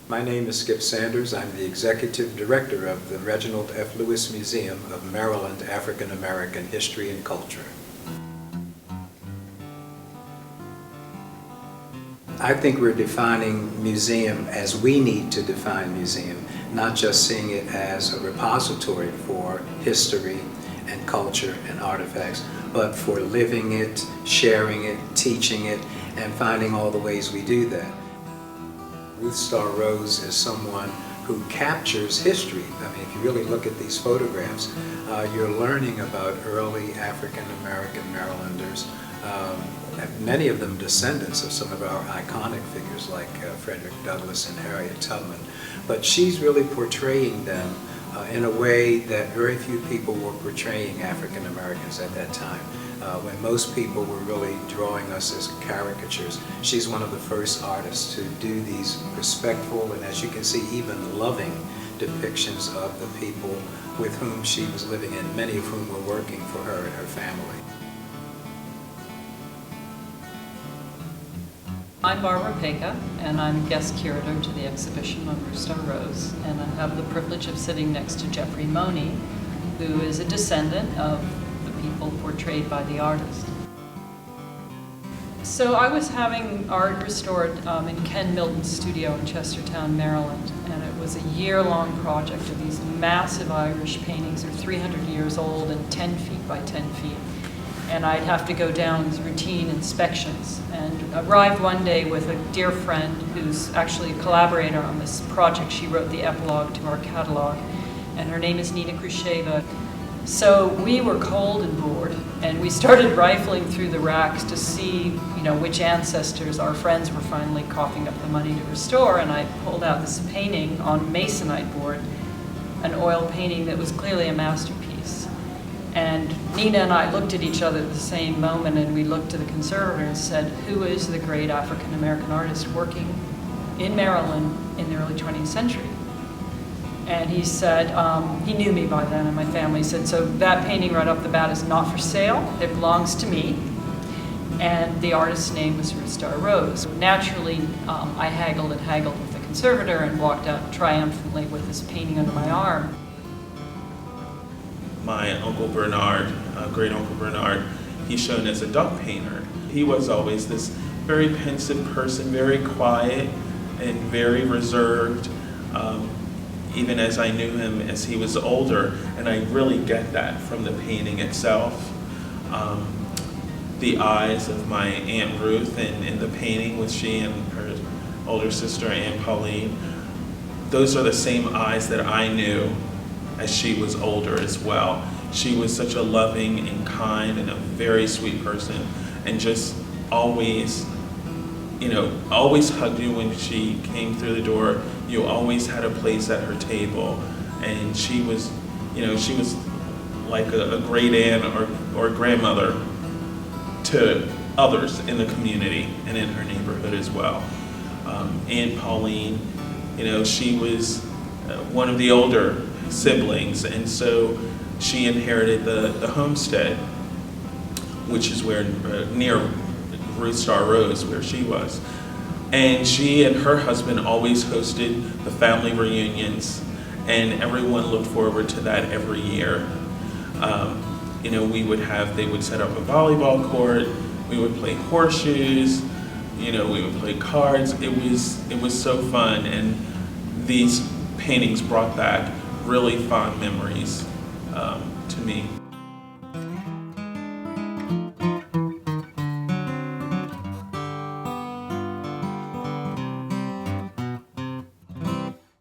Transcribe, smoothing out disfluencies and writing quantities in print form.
My name is Skip Sanders. I'm the Executive Director of the Reginald F. Museum of Maryland African American History and Culture. I think we're defining museum as we need to define museum, not just seeing it as a repository for history and culture and artifacts, but for living it, sharing it, teaching it, and finding all the ways we do that. Ruth Starr is someone who captures history. I mean, if you really look at these photographs, you're learning about early African American Marylanders, many of them descendants of some of our iconic figures like Frederick Douglass and Harriet Tubman. But she's really portraying them in a way that very few people were portraying African Americans at that time. When most people were really drawing us as caricatures, she's one of the first artists to do these respectful and, as you can see, even loving depictions of the people with whom she was living, and many of whom were working for her and her family. I'm Barbara Peka, and I'm guest curator to the exhibition on Ruth Starr, and I have the privilege of sitting next to Jeffrey Money, who is a descendant of the people portrayed by the artist. So I was having art restored in Ken Milton's studio in Chestertown, Maryland, and it was a year-long project of these massive Irish paintings. They're 300 years old and 10 feet by 10 feet. And I'd have to go down routine inspections, and arrived one day with a dear friend who's actually a collaborator on this project. She wrote the epilogue to our catalog, and her name is Nina Khrushcheva. So we were cold and bored, and we started rifling through the racks to see, which ancestors, our friends, were finally coughing up the money to restore. And I pulled out this painting on masonite board, an oil painting that was clearly a masterpiece. And Nina and I looked at each other at the same moment, and we looked to the conservator and said, who is the great African American artist working in Maryland in the early 20th century? And he said, he knew me by then, and my family said, so that painting right off the bat is not for sale, it belongs to me. And the artist's name was Ruth Starr. Naturally, I haggled and haggled with the conservator and walked out triumphantly with this painting under my arm. My Uncle Bernard, great Uncle Bernard, he's shown as a duck painter. He was always this very pensive person, very quiet and very reserved, even as I knew him as he was older, and I really get that from the painting itself. The eyes of my Aunt Ruth in the painting with she and her older sister, Aunt Pauline, those are the same eyes that I knew as she was older as well. She was such a loving and kind and a very sweet person, and just always, always hugged you when she came through the door. You always had a place at her table, and she was, she was like a great aunt or grandmother to others in the community and in her neighborhood as well. Aunt Pauline, she was one of the older siblings, and so she inherited the homestead, which is where near Ruth Starr where she was. And she and her husband always hosted the family reunions, and everyone looked forward to that every year. They would set up a volleyball court, we would play horseshoes, we would play cards. It was so fun, and these paintings brought back really fond memories to me.